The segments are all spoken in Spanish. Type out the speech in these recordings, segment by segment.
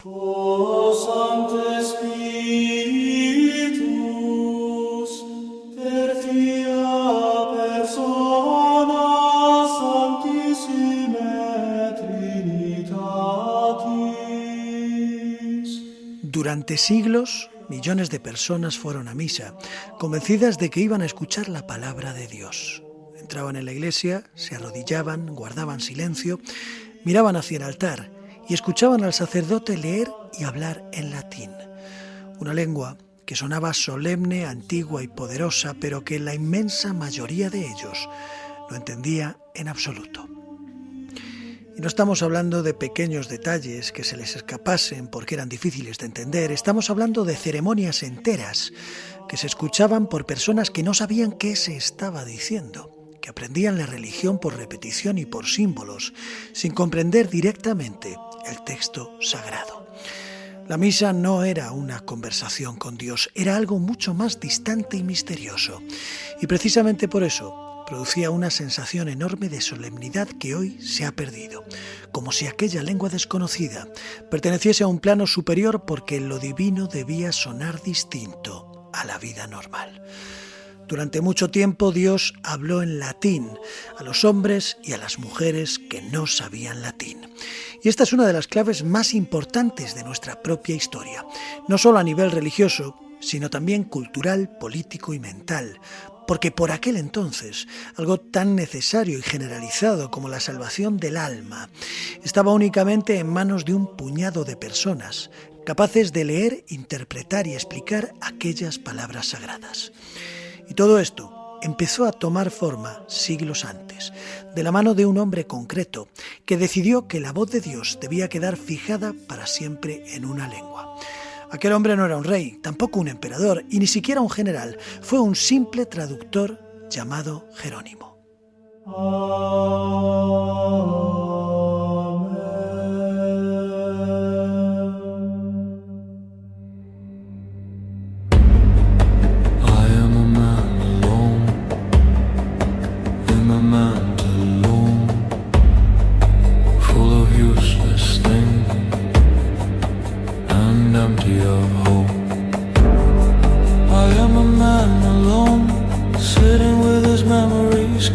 O Sancte Spiritus, tertia persona Sanctissime Trinitatis. Durante siglos, millones de personas fueron a misa, convencidas de que iban a escuchar la palabra de Dios. Entraban en la iglesia, se arrodillaban, guardaban silencio, miraban hacia el altar y escuchaban al sacerdote leer y hablar en latín. Una lengua que sonaba solemne, antigua y poderosa, pero que la inmensa mayoría de ellos no entendía en absoluto. Y no estamos hablando de pequeños detalles que se les escapasen porque eran difíciles de entender. Estamos hablando de ceremonias enteras que se escuchaban por personas que no sabían qué se estaba diciendo, que aprendían la religión por repetición y por símbolos, sin comprender directamente el texto sagrado. La misa no era una conversación con Dios, era algo mucho más distante y misterioso. Y precisamente por eso producía una sensación enorme de solemnidad que hoy se ha perdido, como si aquella lengua desconocida perteneciese a un plano superior porque lo divino debía sonar distinto a la vida normal. Durante mucho tiempo Dios habló en latín a los hombres y a las mujeres que no sabían latín. Y esta es una de las claves más importantes de nuestra propia historia, no solo a nivel religioso, sino también cultural, político y mental, porque por aquel entonces algo tan necesario y generalizado como la salvación del alma estaba únicamente en manos de un puñado de personas capaces de leer, interpretar y explicar aquellas palabras sagradas. Y todo esto empezó a tomar forma siglos antes, de la mano de un hombre concreto que decidió que la voz de Dios debía quedar fijada para siempre en una lengua. Aquel hombre no era un rey, tampoco un emperador y ni siquiera un general, fue un simple traductor llamado Jerónimo.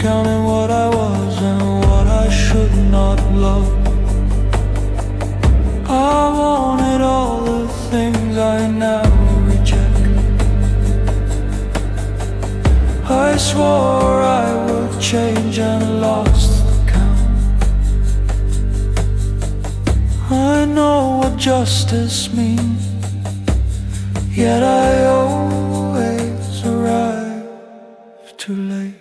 Counting what I was and what I should not love. I wanted all the things I now reject. I swore I would change and lost the count. I know what justice means, yet I always arrive too late.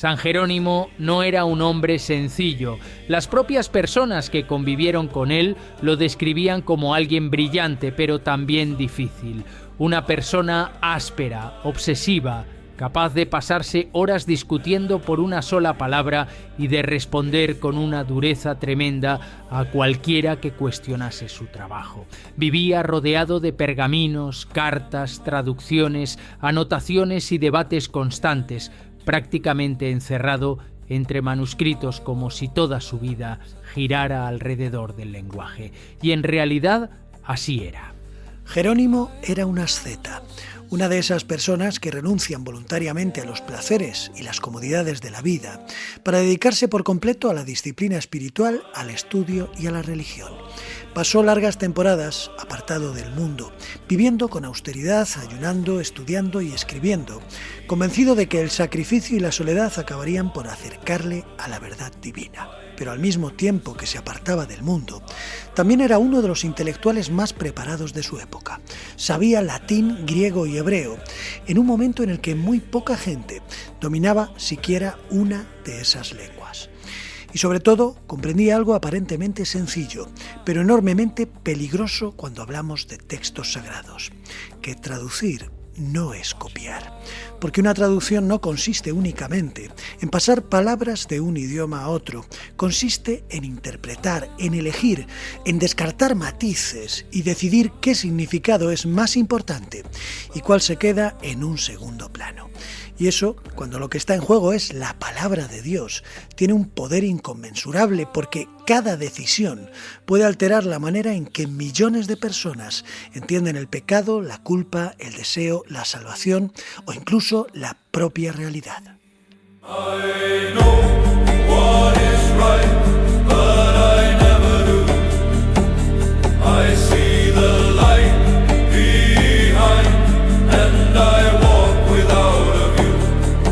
San Jerónimo no era un hombre sencillo. Las propias personas que convivieron con él lo describían como alguien brillante, pero también difícil. Una persona áspera, obsesiva, capaz de pasarse horas discutiendo por una sola palabra y de responder con una dureza tremenda a cualquiera que cuestionase su trabajo. Vivía rodeado de pergaminos, cartas, traducciones, anotaciones y debates constantes, prácticamente encerrado entre manuscritos como si toda su vida girara alrededor del lenguaje. Y en realidad así era. Jerónimo era un asceta, una de esas personas que renuncian voluntariamente a los placeres y las comodidades de la vida para dedicarse por completo a la disciplina espiritual, al estudio y a la religión. Pasó largas temporadas apartado del mundo, viviendo con austeridad, ayunando, estudiando y escribiendo, convencido de que el sacrificio y la soledad acabarían por acercarle a la verdad divina. Pero al mismo tiempo que se apartaba del mundo, también era uno de los intelectuales más preparados de su época. Sabía latín, griego y hebreo, en un momento en el que muy poca gente dominaba siquiera una de esas lenguas. Y sobre todo, comprendía algo aparentemente sencillo, pero enormemente peligroso cuando hablamos de textos sagrados, que traducir no es copiar, porque una traducción no consiste únicamente en pasar palabras de un idioma a otro, consiste en interpretar, en elegir, en descartar matices y decidir qué significado es más importante y cuál se queda en un segundo plano. Y eso, cuando lo que está en juego es la palabra de Dios, tiene un poder inconmensurable porque cada decisión puede alterar la manera en que millones de personas entienden el pecado, la culpa, el deseo, la salvación o incluso la propia realidad. I know what is right, but I never do. I see the light behind, and I walk without a view.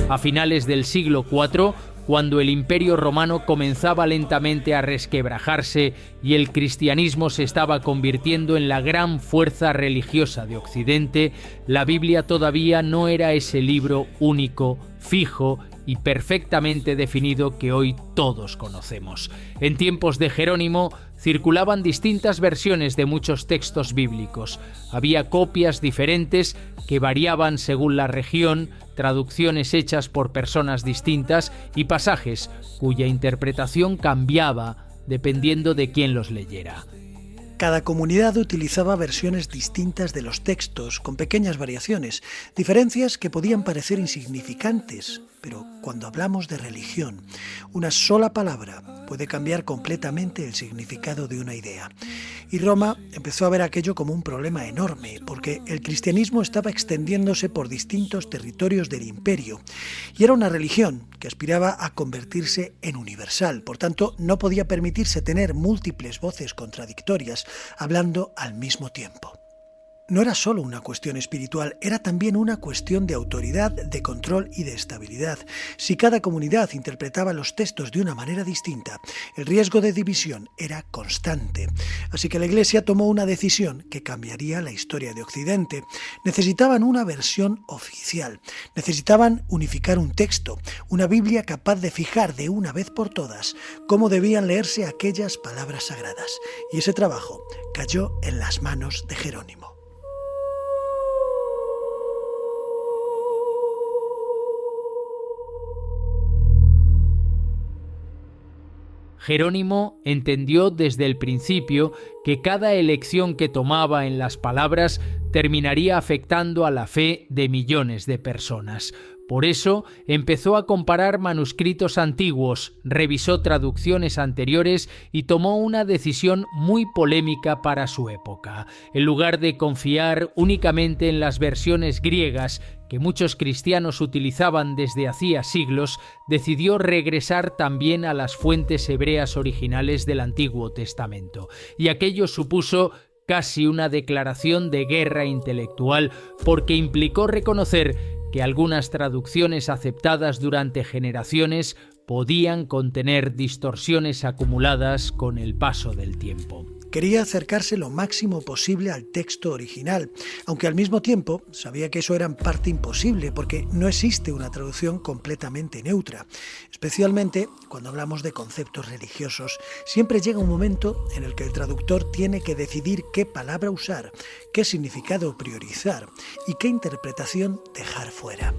A finales del siglo IV, cuando el Imperio Romano comenzaba lentamente a resquebrajarse y el cristianismo se estaba convirtiendo en la gran fuerza religiosa de Occidente, la Biblia todavía no era ese libro único, fijo y perfectamente definido que hoy todos conocemos. En tiempos de Jerónimo circulaban distintas versiones de muchos textos bíblicos. Había copias diferentes que variaban según la región, traducciones hechas por personas distintas y pasajes cuya interpretación cambiaba dependiendo de quién los leyera. Cada comunidad utilizaba versiones distintas de los textos, con pequeñas variaciones, diferencias que podían parecer insignificantes, pero cuando hablamos de religión, una sola palabra puede cambiar completamente el significado de una idea. Y Roma empezó a ver aquello como un problema enorme, porque el cristianismo estaba extendiéndose por distintos territorios del imperio, y era una religión que aspiraba a convertirse en universal. Por tanto, no podía permitirse tener múltiples voces contradictorias hablando al mismo tiempo. No era solo una cuestión espiritual, era también una cuestión de autoridad, de control y de estabilidad. Si cada comunidad interpretaba los textos de una manera distinta, el riesgo de división era constante. Así que la Iglesia tomó una decisión que cambiaría la historia de Occidente. Necesitaban una versión oficial, necesitaban unificar un texto, una Biblia capaz de fijar de una vez por todas cómo debían leerse aquellas palabras sagradas. Y ese trabajo cayó en las manos de Jerónimo. Jerónimo entendió desde el principio que cada elección que tomaba en las palabras terminaría afectando a la fe de millones de personas. Por eso empezó a comparar manuscritos antiguos, revisó traducciones anteriores y tomó una decisión muy polémica para su época. En lugar de confiar únicamente en las versiones griegas que muchos cristianos utilizaban desde hacía siglos, decidió regresar también a las fuentes hebreas originales del Antiguo Testamento. Y aquello supuso casi una declaración de guerra intelectual, porque implicó reconocer que algunas traducciones aceptadas durante generaciones podían contener distorsiones acumuladas con el paso del tiempo. Quería acercarse lo máximo posible al texto original, aunque al mismo tiempo sabía que eso era en parte imposible porque no existe una traducción completamente neutra. Especialmente cuando hablamos de conceptos religiosos, siempre llega un momento en el que el traductor tiene que decidir qué palabra usar, qué significado priorizar y qué interpretación dejar fuera.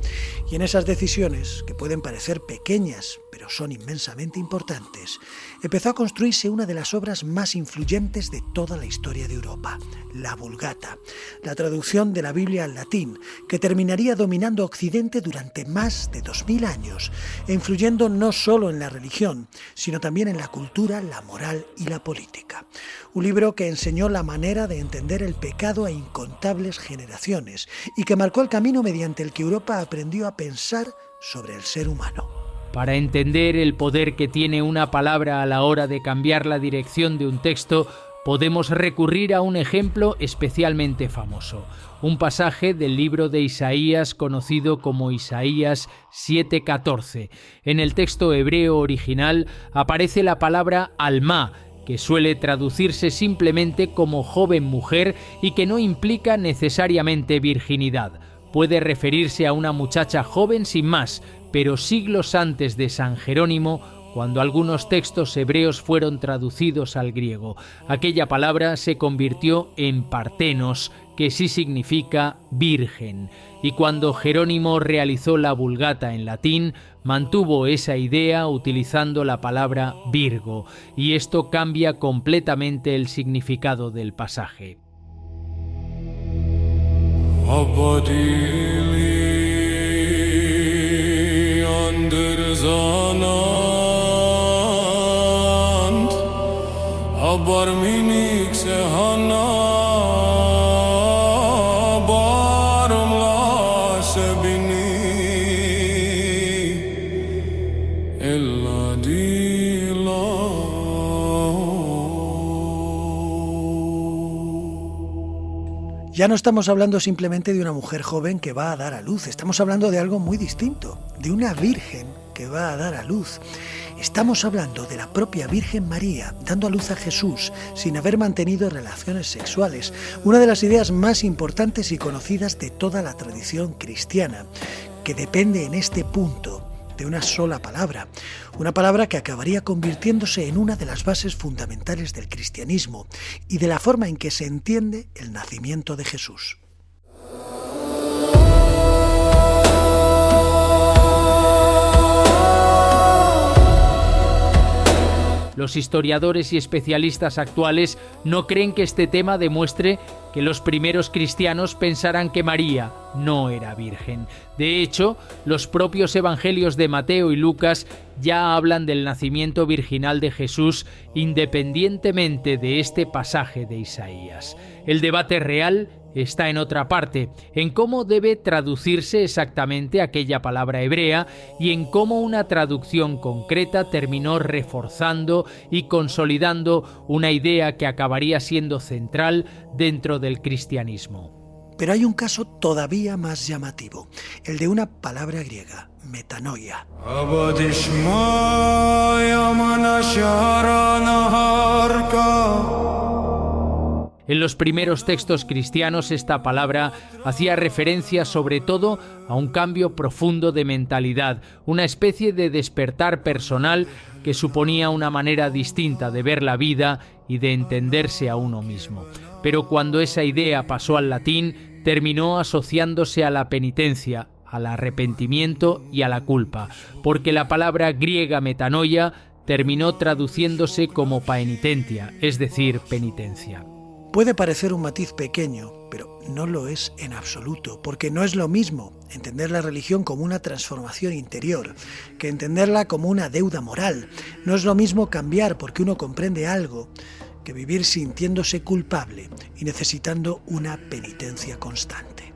Y en esas decisiones, que pueden parecer pequeñas, pero son inmensamente importantes, empezó a construirse una de las obras más influyentes de toda la historia de Europa, la Vulgata, la traducción de la Biblia al latín, que terminaría dominando Occidente durante más de 2000 años, e influyendo no solo en la religión, sino también en la cultura, la moral y la política. Un libro que enseñó la manera de entender el pecado a incontables generaciones y que marcó el camino mediante el que Europa aprendió a pensar sobre el ser humano. Para entender el poder que tiene una palabra a la hora de cambiar la dirección de un texto, podemos recurrir a un ejemplo especialmente famoso, un pasaje del libro de Isaías conocido como Isaías 7:14. En el texto hebreo original aparece la palabra alma, que suele traducirse simplemente como joven mujer y que no implica necesariamente virginidad. Puede referirse a una muchacha joven sin más, pero siglos antes de San Jerónimo, cuando algunos textos hebreos fueron traducidos al griego, aquella palabra se convirtió en partenos, que sí significa virgen. Y cuando Jerónimo realizó la Vulgata en latín, mantuvo esa idea utilizando la palabra virgo, y esto cambia completamente el significado del pasaje. mandir zanand abar minik se hana barum la se bini illa dila. Ya no estamos hablando simplemente de una mujer joven que va a dar a luz, estamos hablando de algo muy distinto, de una virgen que va a dar a luz. Estamos hablando de la propia Virgen María, dando a luz a Jesús sin haber mantenido relaciones sexuales, una de las ideas más importantes y conocidas de toda la tradición cristiana, que depende en este punto de una sola palabra, una palabra que acabaría convirtiéndose en una de las bases fundamentales del cristianismo y de la forma en que se entiende el nacimiento de Jesús. Los historiadores y especialistas actuales no creen que este tema demuestre que los primeros cristianos pensaran que María no era virgen. De hecho, los propios evangelios de Mateo y Lucas ya hablan del nacimiento virginal de Jesús independientemente de este pasaje de Isaías. El debate real está en otra parte, en cómo debe traducirse exactamente aquella palabra hebrea y en cómo una traducción concreta terminó reforzando y consolidando una idea que acabaría siendo central dentro del cristianismo. Pero hay un caso todavía más llamativo, el de una palabra griega, metanoia. En los primeros textos cristianos esta palabra hacía referencia sobre todo a un cambio profundo de mentalidad, una especie de despertar personal que suponía una manera distinta de ver la vida y de entenderse a uno mismo. Pero cuando esa idea pasó al latín, terminó asociándose a la penitencia, al arrepentimiento y a la culpa, porque la palabra griega metanoia terminó traduciéndose como paenitentia, es decir, penitencia. Puede parecer un matiz pequeño, pero no lo es en absoluto, porque no es lo mismo entender la religión como una transformación interior que entenderla como una deuda moral. No es lo mismo cambiar porque uno comprende algo que vivir sintiéndose culpable y necesitando una penitencia constante.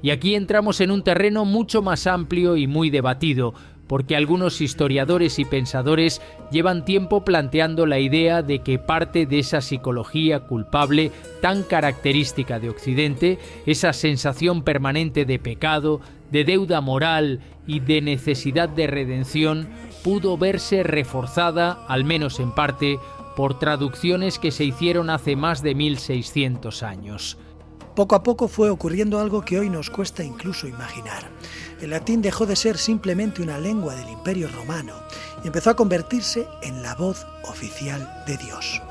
Y aquí entramos en un terreno mucho más amplio y muy debatido, porque algunos historiadores y pensadores llevan tiempo planteando la idea de que parte de esa psicología culpable tan característica de Occidente, esa sensación permanente de pecado, de deuda moral y de necesidad de redención, pudo verse reforzada, al menos en parte, por traducciones que se hicieron hace más de 1600 años. Poco a poco fue ocurriendo algo que hoy nos cuesta incluso imaginar. El latín dejó de ser simplemente una lengua del Imperio Romano y empezó a convertirse en la voz oficial de Dios.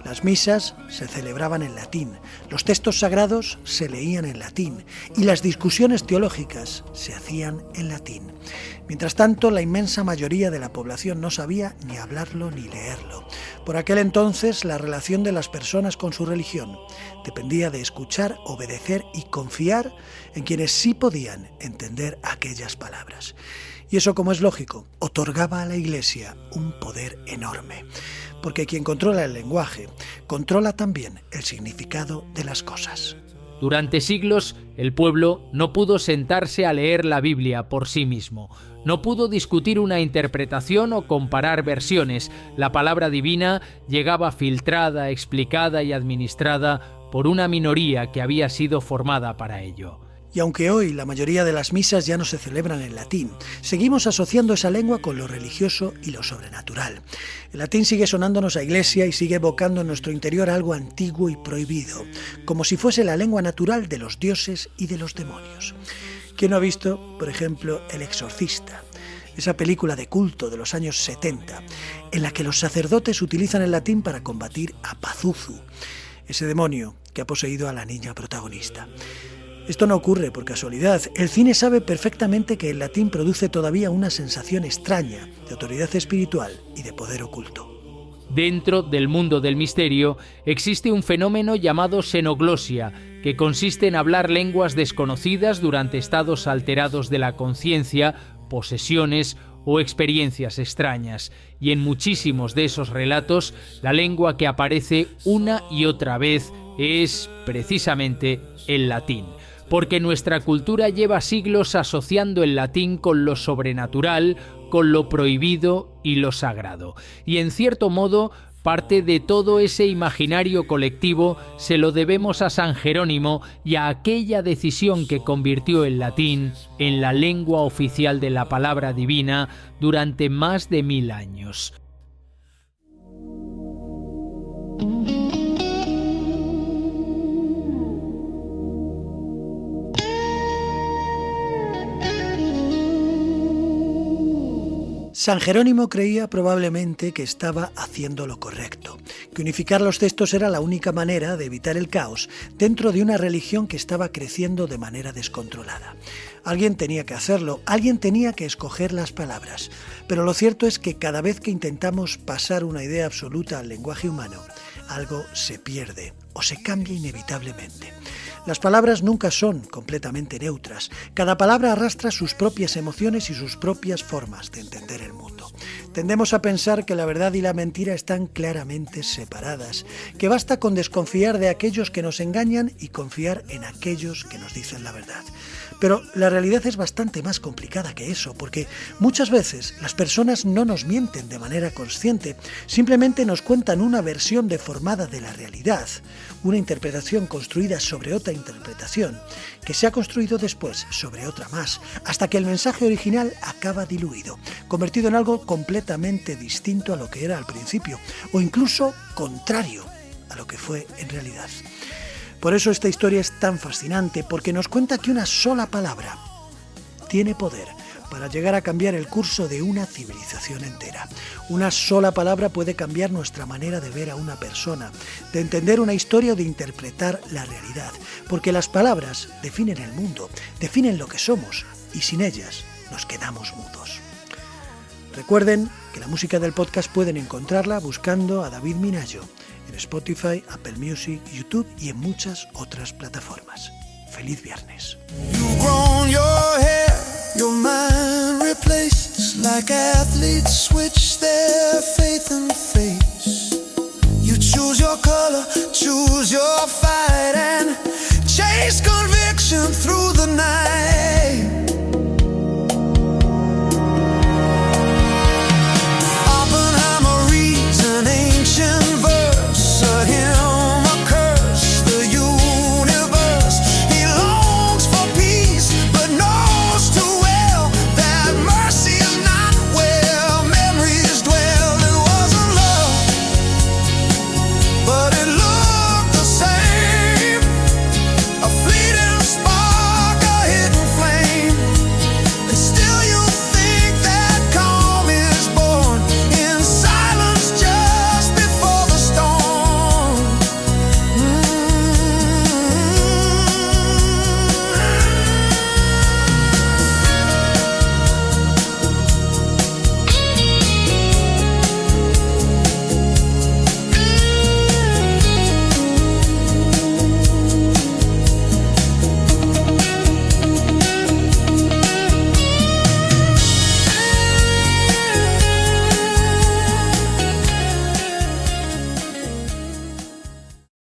Las misas se celebraban en latín, los textos sagrados se leían en latín y las discusiones teológicas se hacían en latín. Mientras tanto, la inmensa mayoría de la población no sabía ni hablarlo ni leerlo. Por aquel entonces, la relación de las personas con su religión dependía de escuchar, obedecer y confiar en quienes sí podían entender aquellas palabras. Y eso, como es lógico, otorgaba a la Iglesia un poder enorme. Porque quien controla el lenguaje, controla también el significado de las cosas. Durante siglos, el pueblo no pudo sentarse a leer la Biblia por sí mismo. No pudo discutir una interpretación o comparar versiones. La palabra divina llegaba filtrada, explicada y administrada por una minoría que había sido formada para ello. Y aunque hoy la mayoría de las misas ya no se celebran en latín, seguimos asociando esa lengua con lo religioso y lo sobrenatural. El latín sigue sonándonos a iglesia y sigue evocando en nuestro interior algo antiguo y prohibido, como si fuese la lengua natural de los dioses y de los demonios. ¿Quién no ha visto, por ejemplo, El Exorcista? Esa película de culto de los años 70, en la que los sacerdotes utilizan el latín para combatir a Pazuzu, ese demonio que ha poseído a la niña protagonista. Esto no ocurre por casualidad. El cine sabe perfectamente que el latín produce todavía una sensación extraña de autoridad espiritual y de poder oculto. Dentro del mundo del misterio existe un fenómeno llamado xenoglosia, que consiste en hablar lenguas desconocidas durante estados alterados de la conciencia, posesiones o experiencias extrañas. Y en muchísimos de esos relatos, la lengua que aparece una y otra vez es precisamente el latín. Porque nuestra cultura lleva siglos asociando el latín con lo sobrenatural, con lo prohibido y lo sagrado. Y en cierto modo, parte de todo ese imaginario colectivo se lo debemos a San Jerónimo y a aquella decisión que convirtió el latín en la lengua oficial de la palabra divina durante más de 1000 años. San Jerónimo creía probablemente que estaba haciendo lo correcto, que unificar los textos era la única manera de evitar el caos dentro de una religión que estaba creciendo de manera descontrolada. Alguien tenía que hacerlo, alguien tenía que escoger las palabras, pero lo cierto es que cada vez que intentamos pasar una idea absoluta al lenguaje humano, algo se pierde o se cambia inevitablemente. Las palabras nunca son completamente neutras. Cada palabra arrastra sus propias emociones y sus propias formas de entender el mundo. Tendemos a pensar que la verdad y la mentira están claramente separadas, que basta con desconfiar de aquellos que nos engañan y confiar en aquellos que nos dicen la verdad. Pero la realidad es bastante más complicada que eso, porque muchas veces las personas no nos mienten de manera consciente, simplemente nos cuentan una versión deformada de la realidad, una interpretación construida sobre otra interpretación, que se ha construido después sobre otra más, hasta que el mensaje original acaba diluido, convertido en algo completamente distinto a lo que era al principio, o incluso contrario a lo que fue en realidad. Por eso esta historia es tan fascinante, porque nos cuenta que una sola palabra tiene poder para llegar a cambiar el curso de una civilización entera. Una sola palabra puede cambiar nuestra manera de ver a una persona, de entender una historia o de interpretar la realidad, porque las palabras definen el mundo, definen lo que somos, y sin ellas nos quedamos mudos. Recuerden que la música del podcast pueden encontrarla buscando a David Minayo en Spotify, Apple Music, YouTube y en muchas otras plataformas. ¡Feliz viernes! You've grown your hair, your mind replaced, like athletes switch their faith and face. You choose your color, choose your fight, and chase conviction through the night.